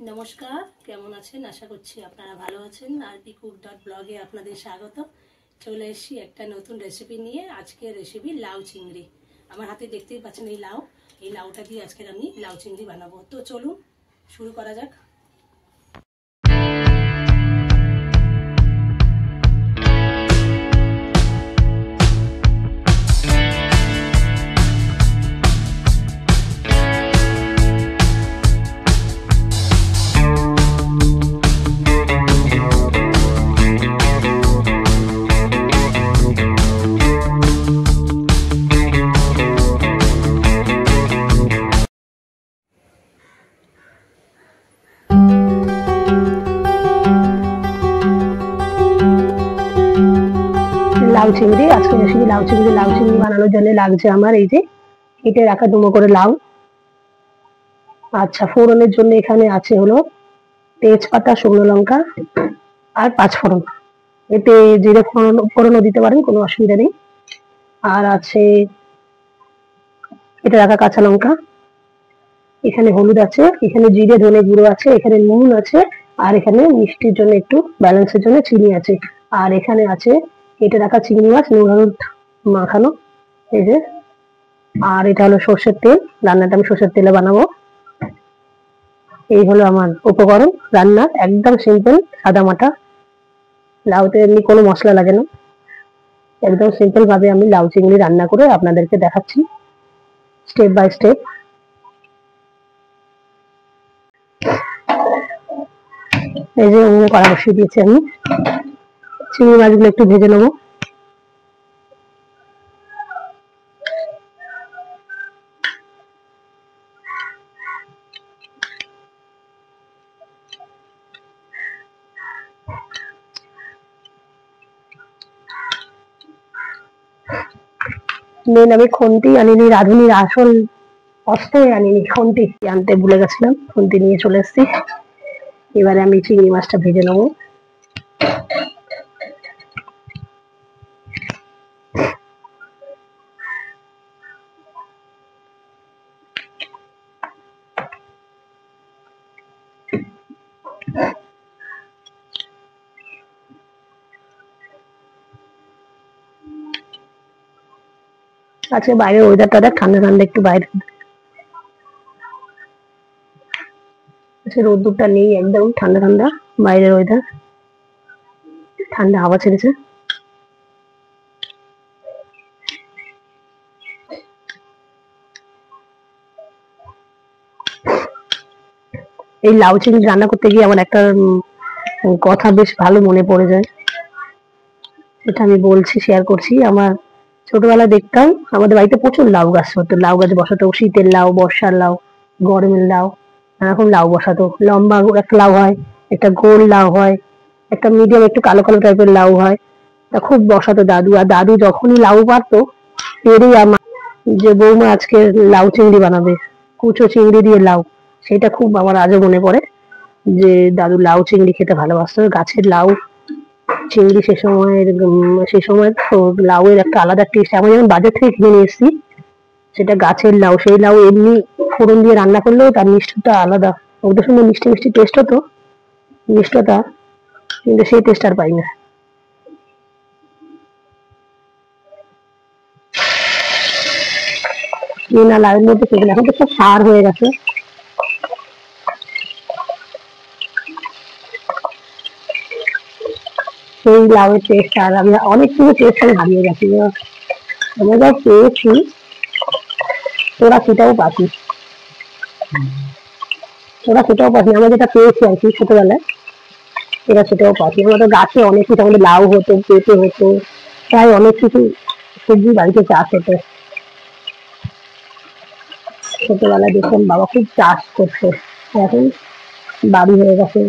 নমস্কার, কেমন আছেন? আশা করছি আপনারা ভালো আছেন। rpcook.blog-এ আপনাদের স্বাগত। চলে এসেছি একটা নতুন রেসিপি নিয়ে। আজকের রেসিপি লাউ চিংড়ি। আমার হাতে দেখতেই পাচ্ছেন এই লাউটা দিয়ে আজকের আমি লাউ চিংড়ি বানাবো। তো চলুন শুরু করা যাক। লাউ চিংড়ি, আজকে রেসিপি লাউ চিংড়ি। লাউ চিংড়ি বানানোর জন্য লাগছে আমার এই যে কেটে রাখা ডুমো করে লাউ। আচ্ছা, ফোড়নের জন্য এখানে আছে হলো তেজপাতা, শুকনো লঙ্কা আর পাঁচফোড়ন। এতে জিরে ফোড়নও দিতে পারেন, কোনো অসুবিধা নেই। আর আছে কেটে রাখা কাঁচা লঙ্কা, এখানে হলুদ আছে, এখানে জিরে ধনে গুঁড়ো আছে, এখানে নুন আছে, আর এখানে মিষ্টির জন্য একটু ব্যালেন্সের জন্য চিনি আছে। আর এখানে আছে কেটে রাখা চিংড়ি মাছ, নুন হলুদ মাখানো, এই যে। আর এটা হলো সর্ষের তেল, রান্নাটা আমি সর্ষের তেলে বানাবো। এই হলো আমার উপকরণ রান্নার, একদম সিম্পল সাদা মাটা। লাউতে এমনি কোনো মশলা লাগে না, একদম সিম্পল ভাবে আমি লাউ চিংড়ি রান্না করে আপনাদেরকে দেখাচ্ছি স্টেপ বাই স্টেপ। এই যে উনুনে কড়া বসিয়ে দিয়েছি আমি, চিংড়ি মাছগুলো একটু ভেজে নেবো। মেন আমি খুন্তি আনিনি, রাঁধুনির আসল অস্ত্রই আনিনি, খুন্তি আনতে ভুলে গেছিলাম, খুন্তি নিয়ে চলে এসেছি। এবারে আমি চিংড়ি মাছটা ভেজে নেবো। আজকে বাইরের ওয়েদারটা ঠান্ডা ঠান্ডা, একটু বাইরে রোদ্দুরটা নেই, একদম ঠান্ডা ঠান্ডা বাইরের ওয়েদার, ঠান্ডা হাওয়া ছেড়েছে। এই লাউ চিংড়ি রান্না করতে গিয়ে আমার একটা কথা বেশ ভালো মনে পড়ে যায়, এটা আমি বলছি, শেয়ার করছি। আমার ছোটবেলায় দেখতাম আমাদের বাড়িতে প্রচুর লাউ গাছ হতো, লাউ গাছ বসাতো, শীতের লাউ, বর্ষার লাউ, গরমের লাউ, এরকম লাউ বসাতো। লম্বা একটা লাউ হয়, একটা গোল লাউ হয়, একটা মিডিয়াম একটু কালো কালো টাইপের লাউ হয়, তা খুব বসাতো দাদু। আর দাদু যখনই লাউ পারতো, পেরেই আমার যে বৌমা আজকে লাউ চিংড়ি বানাবে, কুচো চিংড়ি দিয়ে লাউ, সেটা খুব আমার আজও মনে পড়ে যে দাদু লাউ চিংড়ি খেতে ভালোবাসতো। গাছের লাউ চিংড়ি সে সময় তো লাউয়ের একটা আলাদা টেস্ট। আমি যখন বাজার থেকে কিনে নিয়ে এসেছি, সেটা গাছের লাউ, সেই লাউ এমনি ফোড়ন দিয়ে রান্না করলেও তার মিষ্টতা আলাদা, ওদের সঙ্গে মিষ্টি মিষ্টি টেস্ট হতো, মিষ্টতা, কিন্তু সেই টেস্ট আর পাই না। না লাউয়ের মধ্যে সেগুলো এখন তো সব সার হয়ে গেছে, সেই লাউয়ের টেস্ট আর আমি অনেক কিছু টেস্ট আমি হারিয়ে গেছি। আমরা যা পেয়েছি তোরা সেটাও পাচ্ছি, ওরা সেটাও পাচ্ছি, আমরা যেটা পেয়েছি আর কি ছোটবেলায়, এরা সেটাও পাচ্ছি। আমাদের গাছে অনেক কিছু, আমাদের লাউ হতো, পেঁপে হতো, প্রায় অনেক কিছু সবজি বাড়িতে চাষ হতো। ছোটবেলায় দেখতাম বাবা খুব চাষ করছে, এখন বাড়ি হয়ে গেছে,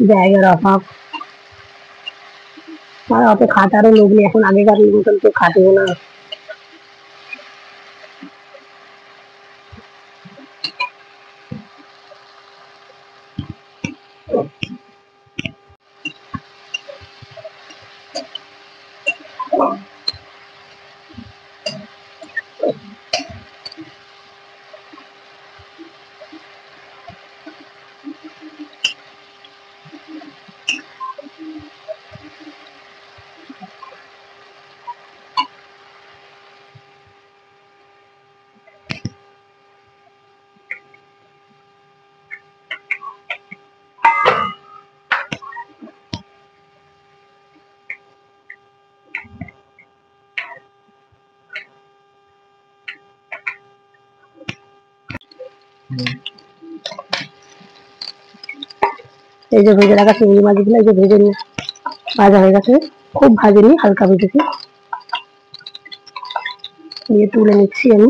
জায়গার অভাব, আর অত খাটারও লোক নেই এখন, আগেকার মতন কেউ খাটেও না। এই যে ভেজে রাখা চিংড়ি মাছগুলো এই যে ভেজে নিয়ে ভাজা হয়ে গেছে, খুব ভাজেনি, হালকা ভেজেছি, দিয়ে তুলে নিচ্ছি আমি।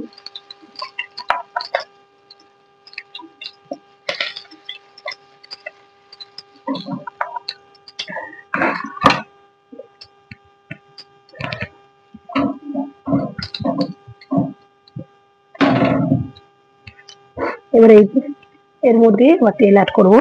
এবারে এর মধ্যে আবার তেল অ্যাড করবো।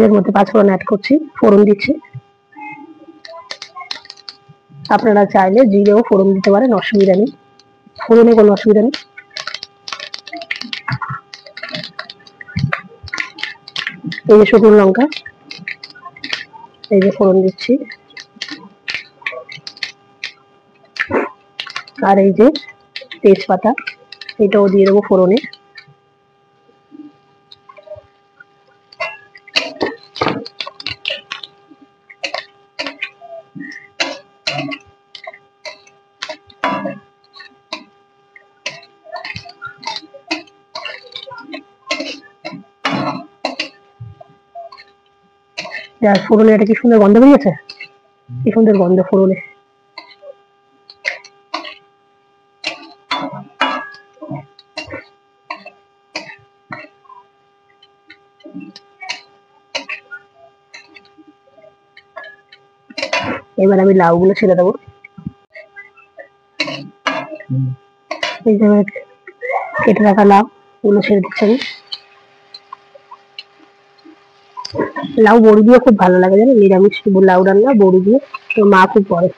এর মধ্যে পাঁচফোড়ন অ্যাড করছি, ফোড়ন দিচ্ছি। আপনারা চাইলে জিরেও ফোড়ন দিতে পারেন, অসুবিধা নেই, ফোড়নে কোনো অসুবিধা নেই। এই যে শুকনো লঙ্কা, এই যে ফোড়ন দিচ্ছি, আর এই যে তেজপাতা, এটাও দিয়ে দেবো ফোড়নে। ফোড়নে এটা কি সুন্দর গন্ধ বেরিয়েছে, কি সুন্দর গন্ধ ফোড়নে। এবার আমি লাউ গুলো ছেড়ে দেবো। এই যে কেটে রাখা লাউ গুলো ছেড়ে দিচ্ছি আমি। লাউ বড়ি দিয়ে খুব ভালো লাগে, জানেন, নিরামিষ লাউ রান্না বড়ি দিয়ে তো মা খুব করে।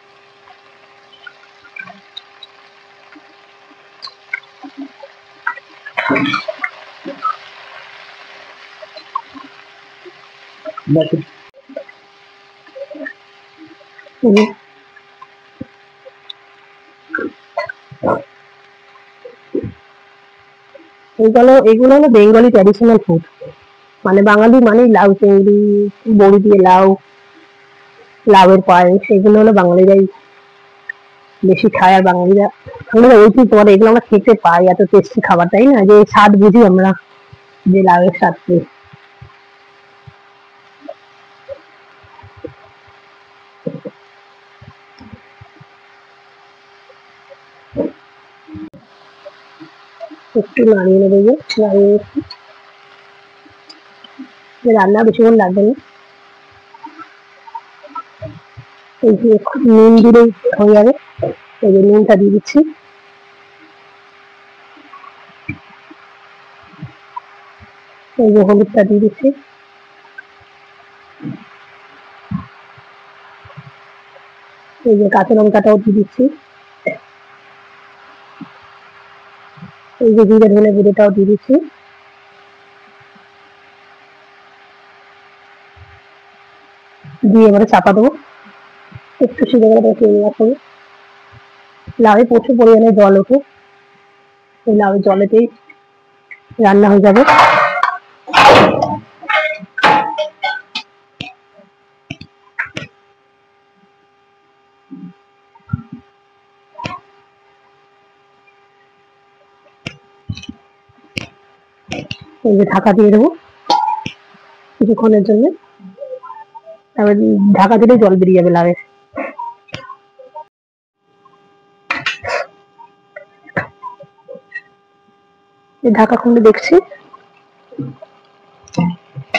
এগুলো হলো বেঙ্গলি ট্র্যাডিশনাল ফুড, মানে বাঙালি মানে লাউ চিংড়ি, বড়ি দিয়ে লাউ, লাউয়ের পায়েস, এগুলো হলো বাঙালিরাই বেশি খায়। আর বাঙালিরা আমরা ঐতিহ্য মানে এগুলো আমরা খেতে পাই, এত টেস্টি খাবার, তাই না, যে স্বাদ বুঝি আমরা, যে লাউয়ের স্বাদ পেয়ে। একটু নাড়িয়ে নেবো, যে নাড়িয়ে রান্না বেশিক্ষণ লাগবে না। এই যে নুন দিলেই হয়ে যাবে, এই যে নুনটা দিয়ে দিচ্ছি। এই যে হলুদটা দিয়ে দিচ্ছি। এই যে কাঁচা লঙ্কাটাও দিয়ে দিচ্ছি। এই যে জিরে ধনে গুঁড়োটাও দিয়ে দিচ্ছি। দিয়ে এবারে চাপা দেবো, একটু সিদ্ধ করে তৈরি রাখবো। লাউয়ে প্রচুর পরিমাণে জল ওঠে, এই লাউয়ের জলেতেই রান্না হয়ে যাবে। এই যে ঢাকা দিয়ে দেবো কিছুক্ষণের জন্য, তারপর ঢাকা দিলে জল বেরিয়ে যাবে লাউয়ের। ঢাকা খুলে দেখছি,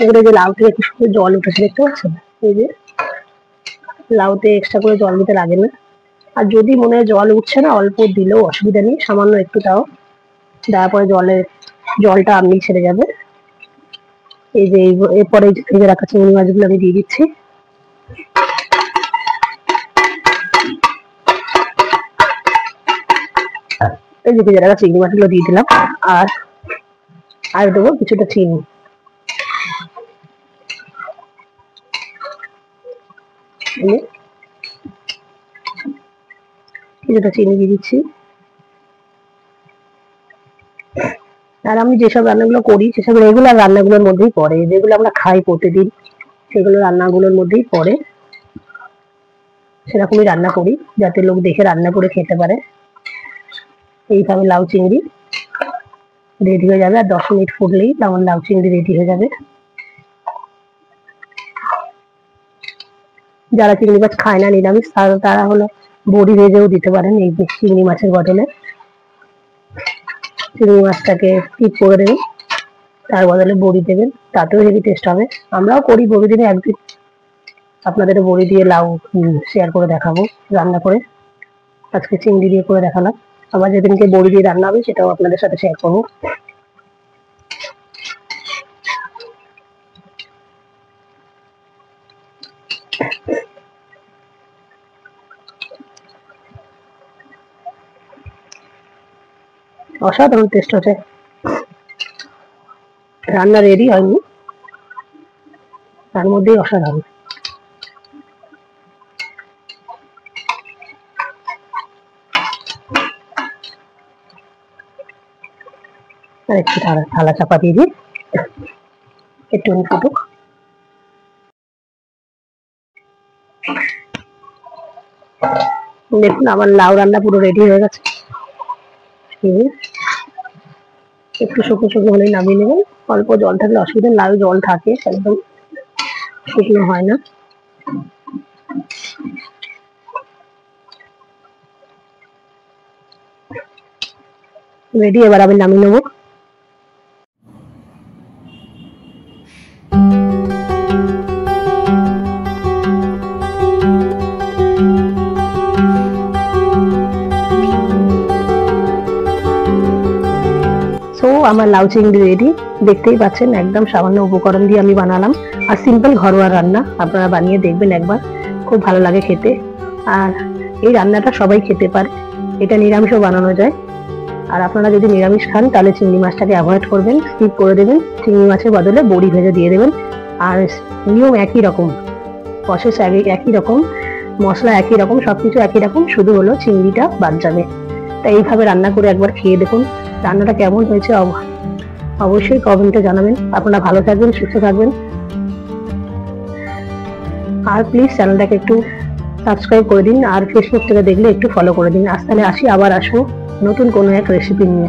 এবারে যে লাউ থেকে কি সুন্দর জল উঠেছে, দেখতে পাচ্ছেন। এই যে লাউতে এক্সট্রা করে জল দিতে লাগে না, আর যদি মনে হয় জল উঠছে না, অল্প দিলেও অসুবিধা নেই, সামান্য একটু তাও দেওয়ার পরে জলটা আপনি ছেড়ে যাবে। এই যে এরপরে ভেজে রাখা চিংড়ি মাছগুলো আমি দিয়ে দিচ্ছি। এই যে ভেজে রাখা চিংড়ি মাছগুলো দিয়ে দিলাম, আর দেবো কিছুটা চিনি। কিছুটা চিনি দিয়ে দিচ্ছি। আর আমি যেসব রান্নাগুলো করি সেসব রেগুলার রান্নাগুলোর মধ্যেই পড়ে, যেগুলো আমরা খাই প্রতিদিন সেগুলো রান্নাগুলোর মধ্যেই পড়ে। সেরকমই রান্না করি যাতে লোক দেখে রান্না করে খেতে পারে। এইভাবে লাউ চিংড়ি রেডি হয়ে যাবে, আর 10 মিনিট ফুটলেই আমার লাউ চিংড়ি রেডি হয়ে যাবে। যারা চিংড়ি মাছ খায় না নিরামিষ তারা হলো বড়ি ভেজেও দিতে পারেন এই চিংড়ি মাছের বদলে। চিংড়ি মাছটাকে স্কিপ করে দেবেন, তার বদলে বড়ি দেবেন, তাতেও হেভি টেস্ট হবে। আমরাও করি বড়ি দিনে একদিন আপনাদেরও বড়ি দিয়ে লাউ শেয়ার করে দেখাবো রান্না করে। আজকে চিংড়ি দিয়ে করে দেখালাম, আবার যেদিনকে বড়ি দিয়ে রান্না হবে সেটাও আপনাদের সাথে শেয়ার করবো। অসাধারণ টেস্ট হচ্ছে, রান্না রেডি হয়নি তার মধ্যেই অসাধারণ। আর একটু থালা চাপা দিয়ে দিই, একটু ফুটুক। দেখুন আমার লাউ রান্না পুরো রেডি হয়ে গেছে। একটু শুকনো শুকনো হলেই নামিয়ে নেবেন। অল্প জল থাকলে অসুবিধা, লাউ জল থাকে, একদম শুকনো হয় না। রেডি, এবার আমি নামিয়ে নেবো। আমার লাউ চিংড়ি রেডি, দেখতেই পাচ্ছেন একদম সামান্য উপকরণ দিয়ে আমি বানালাম, আর সিম্পল ঘরোয়া রান্না। আপনারা বানিয়ে দেখবেন একবার, খুব ভালো লাগে খেতে। আর এই রান্নাটা সবাই খেতে পারে, এটা নিরামিষও বানানো যায়। আর আপনারা যদি নিরামিষ খান তাহলে চিংড়ি মাছটাকে অ্যাভয়েড করবেন, স্কিপ করে দেবেন, চিংড়ি মাছের বদলে বড়ি ভেজে দিয়ে দেবেন। আর নিয়ম একই রকম, প্রসেস একই রকম, মশলা একই রকম, সবকিছু একই রকম, শুধু হলো চিংড়িটা বাদ যাবে। তাই এইভাবে রান্না করে একবার খেয়ে দেখুন, রান্নাটা কেমন হয়েছে অবশ্যই কমেন্টে জানাবেন। আপনারা ভালো থাকবেন, সুস্থ থাকবেন, আর প্লিজ চ্যানেলটাকে একটু সাবস্ক্রাইব করে দিন, আর ফেসবুক থেকে দেখলে একটু ফলো করে দিন। আজ তাহলে আসি, আবার আসবো নতুন কোনো এক রেসিপি নিয়ে।